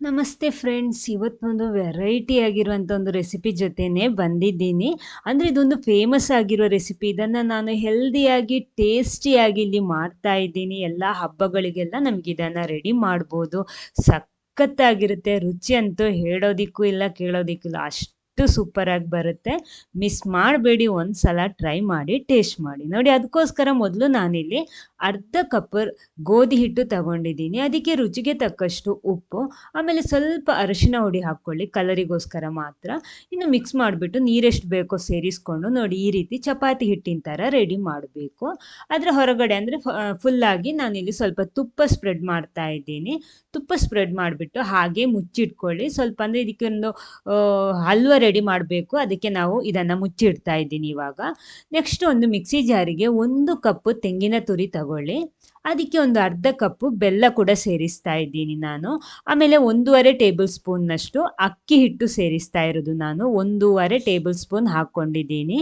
ನಮಸ್ತೆ ಫ್ರೆಂಡ್ಸ್, ಇವತ್ತೊಂದು ವೆರೈಟಿ ಆಗಿರುವಂಥ ಒಂದು ರೆಸಿಪಿ ಜೊತೆನೇ ಬಂದಿದ್ದೀನಿ. ಅಂದರೆ ಇದೊಂದು ಫೇಮಸ್ ಆಗಿರೋ ರೆಸಿಪಿ. ಇದನ್ನು ನಾನು ಹೆಲ್ದಿಯಾಗಿ ಟೇಸ್ಟಿಯಾಗಿ ಇಲ್ಲಿ ಮಾಡ್ತಾ ಇದ್ದೀನಿ. ಎಲ್ಲ ಹಬ್ಬಗಳಿಗೆಲ್ಲ ನಮ್ಗೆ ಇದನ್ನು ರೆಡಿ ಮಾಡ್ಬೋದು. ಸಖತ್ತಾಗಿರುತ್ತೆ. ರುಚಿ ಅಂತೂ ಹೇಳೋದಿಕ್ಕೂ ಇಲ್ಲ, ಕೇಳೋದಿಕ್ಕಿಲ್ಲ, ಅಷ್ಟು ಸೂಪರಾಗಿ ಬರುತ್ತೆ. ಮಿಸ್ ಮಾಡಬೇಡಿ, ಒಂದು ಸಲ ಟ್ರೈ ಮಾಡಿ ಟೇಸ್ಟ್ ಮಾಡಿ ನೋಡಿ. ಅದಕ್ಕೋಸ್ಕರ ಮೊದಲು ನಾನಿಲ್ಲಿ ಅರ್ಧ ಕಪ್ ಗೋಧಿ ಹಿಟ್ಟು ತಗೊಂಡಿದ್ದೀನಿ. ಅದಕ್ಕೆ ರುಚಿಗೆ ತಕ್ಕಷ್ಟು ಉಪ್ಪು, ಆಮೇಲೆ ಸ್ವಲ್ಪ ಅರಿಶಿನ ಹುಡಿ ಹಾಕ್ಕೊಳ್ಳಿ, ಕಲರಿಗೋಸ್ಕರ ಮಾತ್ರ. ಇನ್ನು ಮಿಕ್ಸ್ ಮಾಡಿಬಿಟ್ಟು ನೀರೆಷ್ಟು ಬೇಕೋ ಸೇರಿಸ್ಕೊಂಡು ನೋಡಿ, ಈ ರೀತಿ ಚಪಾತಿ ಹಿಟ್ಟಿನ ಥರ ರೆಡಿ ಮಾಡಬೇಕು. ಅದರ ಹೊರಗಡೆ ಅಂದರೆ ಫುಲ್ಲಾಗಿ ನಾನಿಲ್ಲಿ ಸ್ವಲ್ಪ ತುಪ್ಪ ಸ್ಪ್ರೆಡ್ ಮಾಡ್ತಾ ಇದ್ದೀನಿ. ತುಪ್ಪ ಸ್ಪ್ರೆಡ್ ಮಾಡಿಬಿಟ್ಟು ಹಾಗೆ ಮುಚ್ಚಿಟ್ಕೊಳ್ಳಿ. ಸ್ವಲ್ಪ ಅಂದರೆ ಇದಕ್ಕೊಂದು ಹಲ್ವ ರೆಡಿ ಮಾಡಬೇಕು, ಅದಕ್ಕೆ ನಾವು ಇದನ್ನು ಮುಚ್ಚಿಡ್ತಾ ಇದ್ದೀನಿ ಇವಾಗ. ನೆಕ್ಸ್ಟ್ ಒಂದು ಮಿಕ್ಸಿ ಜಾರಿಗೆ 1 ಕಪ್ಪು ತೆಂಗಿನ ತುರಿ ತಗೊಳ್ಳಿ. ಅದಕ್ಕೆ ಒಂದು ಅರ್ಧ ಕಪ್ಪು ಬೆಲ್ಲ ಕೂಡ ಸೇರಿಸ್ತಾ ಇದ್ದೀನಿ ನಾನು. ಆಮೇಲೆ 1.5 ಟೇಬಲ್ ಸ್ಪೂನ್ನಷ್ಟು ಅಕ್ಕಿ ಹಿಟ್ಟು ಸೇರಿಸ್ತಾ ಇರೋದು ನಾನು. 1.5 ಟೇಬಲ್ ಸ್ಪೂನ್ ಹಾಕ್ಕೊಂಡಿದ್ದೀನಿ,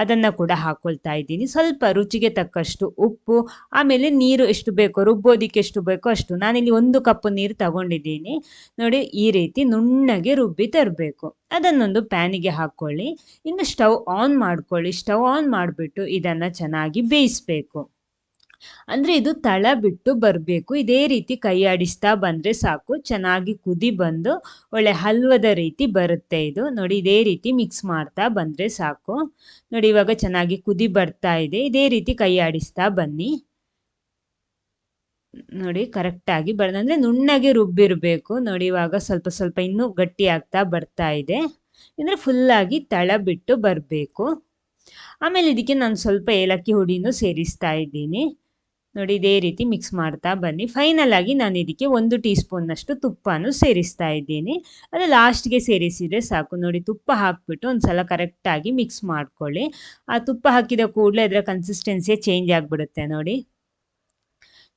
ಅದನ್ನು ಕೂಡ ಹಾಕ್ಕೊಳ್ತಾ ಇದ್ದೀನಿ. ಸ್ವಲ್ಪ ರುಚಿಗೆ ತಕ್ಕಷ್ಟು ಉಪ್ಪು, ಆಮೇಲೆ ನೀರು ಎಷ್ಟು ಬೇಕೋ, ರುಬ್ಬೋದಿಕ್ಕೆ ಎಷ್ಟು ಬೇಕೋ ಅಷ್ಟು. ನಾನಿಲ್ಲಿ 1 ಕಪ್ ನೀರು ತಗೊಂಡಿದ್ದೀನಿ ನೋಡಿ. ಈ ರೀತಿ ನುಣ್ಣಗೆ ರುಬ್ಬಿ ತರಬೇಕು. ಅದನ್ನೊಂದು ಪ್ಯಾನಿಗೆ ಹಾಕ್ಕೊಳ್ಳಿ. ಇನ್ನು ಸ್ಟವ್ ಆನ್ ಮಾಡ್ಕೊಳ್ಳಿ. ಸ್ಟವ್ ಆನ್ ಮಾಡಿಬಿಟ್ಟು ಇದನ್ನು ಚೆನ್ನಾಗಿ ಬೇಯಿಸಬೇಕು. ಅಂದರೆ ಇದು ತಳ ಬಿಟ್ಟು ಬರಬೇಕು. ಇದೇ ರೀತಿ ಕೈ ಆಡಿಸ್ತಾ ಬಂದರೆ ಸಾಕು. ಚೆನ್ನಾಗಿ ಕುದಿ ಬಂದು ಒಳ್ಳೆ ಹಲ್ವದ ರೀತಿ ಬರುತ್ತೆ ಇದು ನೋಡಿ. ಇದೇ ರೀತಿ ಮಿಕ್ಸ್ ಮಾಡ್ತಾ ಬಂದರೆ ಸಾಕು ನೋಡಿ. ಇವಾಗ ಚೆನ್ನಾಗಿ ಕುದಿ ಬರ್ತಾ ಇದೆ. ಇದೇ ರೀತಿ ಕೈ ಆಡಿಸ್ತಾ ಬನ್ನಿ ನೋಡಿ. ಕರೆಕ್ಟಾಗಿ ಅಂದರೆ ನುಣ್ಣಗೆ ರುಬ್ಬಿರಬೇಕು ನೋಡಿ. ಇವಾಗ ಸ್ವಲ್ಪ ಸ್ವಲ್ಪ ಇನ್ನೂ ಗಟ್ಟಿ ಆಗ್ತಾ ಬರ್ತಾ ಇದೆ. ಅಂದರೆ ಫುಲ್ಲಾಗಿ ತಳ ಬಿಟ್ಟು ಬರಬೇಕು. ಆಮೇಲೆ ಇದಕ್ಕೆ ನಾನು ಸ್ವಲ್ಪ ಏಲಕ್ಕಿ ಹುಡಿನೂ ಸೇರಿಸ್ತಾ ಇದ್ದೀನಿ ನೋಡಿ. ಇದೇ ರೀತಿ ಮಿಕ್ಸ್ ಮಾಡ್ತಾ ಬನ್ನಿ. ಫೈನಲ್ ಆಗಿ ನಾನು ಇದಕ್ಕೆ 1 ಟೀ ಸ್ಪೂನ್ನಷ್ಟು ತುಪ್ಪನೂ ಸೇರಿಸ್ತಾ ಇದ್ದೀನಿ. ಅದು ಲಾಸ್ಟ್ಗೆ ಸೇರಿಸಿದರೆ ಸಾಕು ನೋಡಿ. ತುಪ್ಪ ಹಾಕಿಬಿಟ್ಟು ಒಂದು ಸಲ ಕರೆಕ್ಟಾಗಿ ಮಿಕ್ಸ್ ಮಾಡ್ಕೊಳ್ಳಿ. ಆ ತುಪ್ಪ ಹಾಕಿದ ಕೂಡಲೇ ಅದರ ಕನ್ಸಿಸ್ಟೆನ್ಸಿಯೇ ಚೇಂಜ್ ಆಗಿಬಿಡುತ್ತೆ ನೋಡಿ.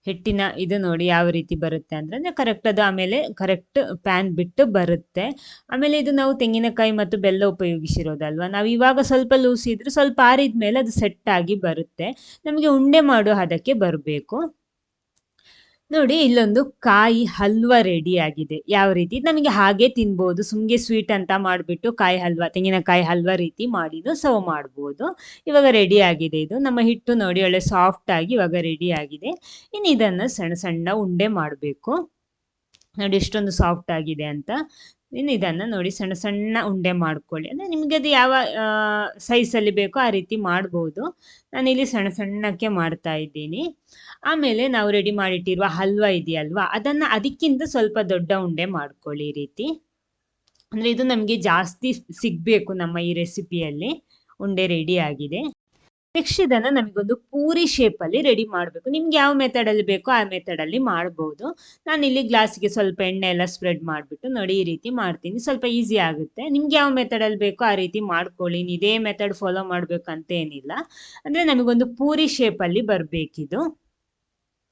ಹಿಟ್ಟಿನ ಇದು ನೋಡಿ ಯಾವ ರೀತಿ ಬರುತ್ತೆ ಅಂದರೆ ಕರೆಕ್ಟ್ ಅದು. ಆಮೇಲೆ ಕರೆಕ್ಟ್ ಪ್ಯಾನ್ ಬಿಟ್ಟು ಬರುತ್ತೆ. ಆಮೇಲೆ ಇದು ನಾವು ತೆಂಗಿನಕಾಯಿ ಮತ್ತು ಬೆಲ್ಲ ಉಪಯೋಗಿಸಿರೋದಲ್ವ. ನಾವು ಇವಾಗ ಸ್ವಲ್ಪ ಲೂಸ್ ಇದ್ರೆ ಸ್ವಲ್ಪ ಆರಿದ ಮೇಲೆ ಅದು ಸೆಟ್ ಆಗಿ ಬರುತ್ತೆ. ನಮಗೆ ಉಂಡೆ ಮಾಡೋ ಹದಕ್ಕೆ ಬರಬೇಕು ನೋಡಿ. ಇಲ್ಲೊಂದು ಕಾಯಿ ಹಲ್ವ ರೆಡಿ ಆಗಿದೆ. ಯಾವ ರೀತಿ ನಮಗೆ ಹಾಗೆ ತಿನ್ಬೋದು. ಸುಮ್ಗೆ ಸ್ವೀಟ್ ಅಂತ ಮಾಡಿಬಿಟ್ಟು ಕಾಯಿ ಹಲ್ವ, ತೆಂಗಿನಕಾಯಿ ಹಲ್ವ ರೀತಿ ಮಾಡಿದ್ದು ಸರ್ವ್ ಮಾಡ್ಬೋದು. ಇವಾಗ ರೆಡಿ ಆಗಿದೆ ಇದು. ನಮ್ಮ ಹಿಟ್ಟು ನೋಡಿ ಒಳ್ಳೆ ಸಾಫ್ಟ್ ಆಗಿ ಇವಾಗ ರೆಡಿ ಆಗಿದೆ. ಇನ್ನು ಇದನ್ನು ಸಣ್ಣ ಸಣ್ಣ ಉಂಡೆ ಮಾಡಬೇಕು ನೋಡಿ. ಎಷ್ಟೊಂದು ಸಾಫ್ಟ್ ಆಗಿದೆ ಅಂತ. ಇನ್ನು ಇದನ್ನು ನೋಡಿ ಸಣ್ಣ ಸಣ್ಣ ಉಂಡೆ ಮಾಡ್ಕೊಳ್ಳಿ. ಅಂದರೆ ನಿಮಗೆ ಅದು ಯಾವ ಸೈಜಲ್ಲಿ ಬೇಕೋ ಆ ರೀತಿ ಮಾಡ್ಬೋದು. ನಾನಿಲ್ಲಿ ಸಣ್ಣ ಸಣ್ಣಕ್ಕೆ ಮಾಡ್ತಾ ಇದ್ದೀನಿ. ಆಮೇಲೆ ನಾವು ರೆಡಿ ಮಾಡಿಟ್ಟಿರುವ ಹಲ್ವ ಇದೆಯಲ್ವಾ, ಅದನ್ನು ಅದಕ್ಕಿಂತ ಸ್ವಲ್ಪ ದೊಡ್ಡ ಉಂಡೆ ಮಾಡ್ಕೊಳ್ಳಿ ಈ ರೀತಿ. ಅಂದರೆ ಇದು ನಮಗೆ ಜಾಸ್ತಿ ಸಿಗಬೇಕು ನಮ್ಮ ಈ ರೆಸಿಪಿಯಲ್ಲಿ. ಉಂಡೆ ರೆಡಿ ಆಗಿದೆ. ನೆಕ್ಸ್ಟ್ ಇದನ್ನು ನಮಗೊಂದು ಪೂರಿ ಶೇಪಲ್ಲಿ ರೆಡಿ ಮಾಡಬೇಕು. ನಿಮ್ಗೆ ಯಾವ ಮೆಥಡಲ್ಲಿ ಬೇಕೋ ಆ ಮೆಥಡಲ್ಲಿ ಮಾಡ್ಬೋದು. ನಾನಿಲ್ಲಿ ಗ್ಲಾಸಿಗೆ ಸ್ವಲ್ಪ ಎಣ್ಣೆ ಎಲ್ಲ ಸ್ಪ್ರೆಡ್ ಮಾಡಿಬಿಟ್ಟು ನೋಡಿ ಈ ರೀತಿ ಮಾಡ್ತೀನಿ. ಸ್ವಲ್ಪ ಈಸಿ ಆಗುತ್ತೆ. ನಿಮ್ಗೆ ಯಾವ ಮೆಥಡಲ್ಲಿ ಬೇಕೋ ಆ ರೀತಿ ಮಾಡ್ಕೊಳ್ಳಿ. ಇದೇ ಮೆಥಡ್ ಫಾಲೋ ಮಾಡಬೇಕಂತ ಏನಿಲ್ಲ. ಅಂದರೆ ನಮಗೊಂದು ಪೂರಿ ಶೇಪಲ್ಲಿ ಬರಬೇಕಿದು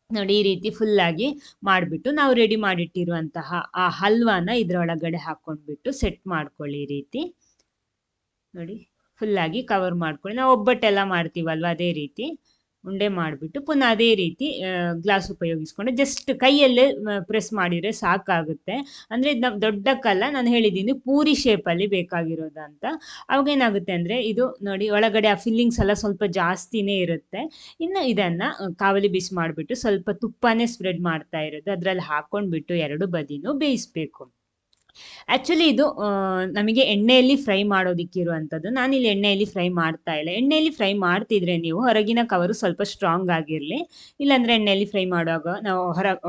ನೋಡಿ. ಈ ರೀತಿ ಫುಲ್ಲಾಗಿ ಮಾಡಿಬಿಟ್ಟು ನಾವು ರೆಡಿ ಮಾಡಿಟ್ಟಿರುವಂತಹ ಆ ಹಲ್ವಾನ ಇದರೊಳಗಡೆ ಹಾಕ್ಕೊಂಡ್ಬಿಟ್ಟು ಸೆಟ್ ಮಾಡ್ಕೊಳ್ಳಿ ಈ ರೀತಿ ನೋಡಿ. ಫುಲ್ಲಾಗಿ ಕವರ್ ಮಾಡ್ಕೊಳ್ಳಿ. ನಾವು ಒಬ್ಬಟ್ಟೆಲ್ಲ ಮಾಡ್ತೀವಲ್ವ ಅದೇ ರೀತಿ ಉಂಡೆ ಮಾಡಿಬಿಟ್ಟು ಪುನಃ ಅದೇ ರೀತಿ ಗ್ಲಾಸ್ ಉಪಯೋಗಿಸ್ಕೊಂಡು ಜಸ್ಟ್ ಕೈಯಲ್ಲೇ ಪ್ರೆಸ್ ಮಾಡಿದರೆ ಸಾಕಾಗುತ್ತೆ. ಅಂದರೆ ಇದು ನಮ್ಮ ದೊಡ್ಡಕ್ಕಲ್ಲ, ನಾನು ಹೇಳಿದ್ದೀನಿ ಪೂರಿ ಶೇಪಲ್ಲಿ ಬೇಕಾಗಿರೋದಂತ. ಅವಾಗ ಏನಾಗುತ್ತೆ ಅಂದರೆ ಇದು ನೋಡಿ ಒಳಗಡೆ ಆ ಫಿಲ್ಲಿಂಗ್ಸ್ ಎಲ್ಲ ಸ್ವಲ್ಪ ಜಾಸ್ತಿನೇ ಇರುತ್ತೆ. ಇನ್ನು ಇದನ್ನು ಕಾವಲಿ ಬಿಸಿ ಮಾಡಿಬಿಟ್ಟು ಸ್ವಲ್ಪ ತುಪ್ಪನೇ ಸ್ಪ್ರೆಡ್ ಮಾಡ್ತಾ ಇರೋದು, ಅದರಲ್ಲಿ ಹಾಕ್ಕೊಂಡ್ಬಿಟ್ಟು 2 ಬದಿನೂ ಬೇಯಿಸಬೇಕು. ಆ್ಯಕ್ಚುಲಿ ಇದು ನಮಗೆ ಎಣ್ಣೆಯಲ್ಲಿ ಫ್ರೈ ಮಾಡೋದಕ್ಕಿರುವಂಥದ್ದು. ನಾನಿಲ್ಲಿ ಎಣ್ಣೆಯಲ್ಲಿ ಫ್ರೈ ಮಾಡ್ತಾ ಇಲ್ಲ. ಎಣ್ಣೆಯಲ್ಲಿ ಫ್ರೈ ಮಾಡ್ತಿದ್ರೆ ನೀವು ಹೊರಗಿನ ಕವರು ಸ್ವಲ್ಪ ಸ್ಟ್ರಾಂಗ್ ಆಗಿರಲಿ. ಇಲ್ಲಾಂದರೆ ಎಣ್ಣೆಯಲ್ಲಿ ಫ್ರೈ ಮಾಡುವಾಗ ನಾವು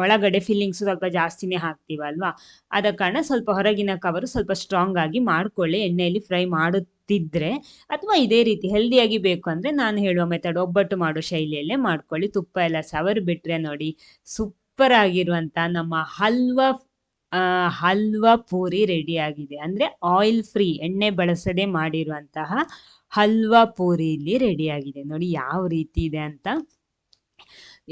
ಒಳಗಡೆ ಫಿಲ್ಲಿಂಗ್ಸು ಸ್ವಲ್ಪ ಜಾಸ್ತಿನೇ ಹಾಕ್ತೀವಲ್ವಾ, ಆದ ಕಾರಣ ಸ್ವಲ್ಪ ಹೊರಗಿನ ಕವರು ಸ್ವಲ್ಪ ಸ್ಟ್ರಾಂಗ್ ಆಗಿ ಮಾಡ್ಕೊಳ್ಳಿ ಎಣ್ಣೆಯಲ್ಲಿ ಫ್ರೈ ಮಾಡುತ್ತಿದ್ದರೆ. ಅಥವಾ ಇದೇ ರೀತಿ ಹೆಲ್ದಿಯಾಗಿ ಬೇಕು ಅಂದರೆ ನಾನು ಹೇಳುವ ಮೆಥಡ್ ಒಬ್ಬಟ್ಟು ಮಾಡೋ ಶೈಲಿಯಲ್ಲೇ ಮಾಡ್ಕೊಳ್ಳಿ. ತುಪ್ಪ ಎಲ್ಲ ಸವರಿ ಬಿಟ್ಟರೆ ನೋಡಿ ಸೂಪರ್ ಆಗಿರುವಂಥ ನಮ್ಮ ಹಲ್ವಾ ಪೂರಿ ರೆಡಿ ಆಗಿದೆ. ಅಂದರೆ ಆಯಿಲ್ ಫ್ರೀ, ಎಣ್ಣೆ ಬಳಸದೆ ಮಾಡಿರುವಂತಹ ಹಲ್ವಾ ಪೂರಿ ಇಲ್ಲಿ ರೆಡಿ ಆಗಿದೆ ನೋಡಿ ಯಾವ ರೀತಿ ಇದೆ ಅಂತ.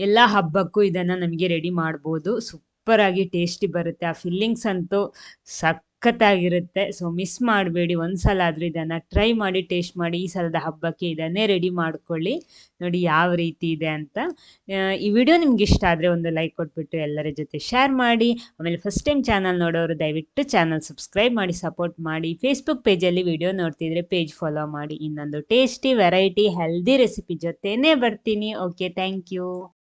ಎಲ್ಲ ಹಬ್ಬಕ್ಕೂ ಇದನ್ನು ನಮಗೆ ರೆಡಿ ಮಾಡ್ಬೋದು. ಸೂಪರ್ ಆಗಿ ಟೇಸ್ಟಿ ಬರುತ್ತೆ. ಆ ಫಿಲ್ಲಿಂಗ್ಸ್ ಅಂತೂ ಸಖತ್ತಾಗಿರುತ್ತೆ. ಸೊ ಮಿಸ್ ಮಾಡಬೇಡಿ, ಒಂದ್ಸಲ ಆದರೂ ಇದನ್ನು ಟ್ರೈ ಮಾಡಿ, ಟೇಸ್ಟ್ ಮಾಡಿ. ಈ ಸಲದ ಹಬ್ಬಕ್ಕೆ ಇದನ್ನೇ ರೆಡಿ ಮಾಡ್ಕೊಳ್ಳಿ. ನೋಡಿ ಯಾವ ರೀತಿ ಇದೆ ಅಂತ. ಈ ವಿಡಿಯೋ ನಿಮ್ಗೆ ಇಷ್ಟ ಆದರೆ ಒಂದು ಲೈಕ್ ಕೊಟ್ಬಿಟ್ಟು ಎಲ್ಲರ ಜೊತೆ ಶೇರ್ ಮಾಡಿ. ಆಮೇಲೆ ಫಸ್ಟ್ ಟೈಮ್ ಚಾನಲ್ ನೋಡೋರು ದಯವಿಟ್ಟು ಚಾನಲ್ ಸಬ್ಸ್ಕ್ರೈಬ್ ಮಾಡಿ, ಸಪೋರ್ಟ್ ಮಾಡಿ. ಫೇಸ್ಬುಕ್ ಪೇಜಲ್ಲಿ ವಿಡಿಯೋ ನೋಡ್ತಿದ್ರೆ ಪೇಜ್ ಫಾಲೋ ಮಾಡಿ. ಇನ್ನೊಂದು ಟೇಸ್ಟಿ ವೆರೈಟಿ ಹೆಲ್ದಿ ರೆಸಿಪಿ ಜೊತೆನೇ ಬರ್ತೀನಿ. Okay, thank you.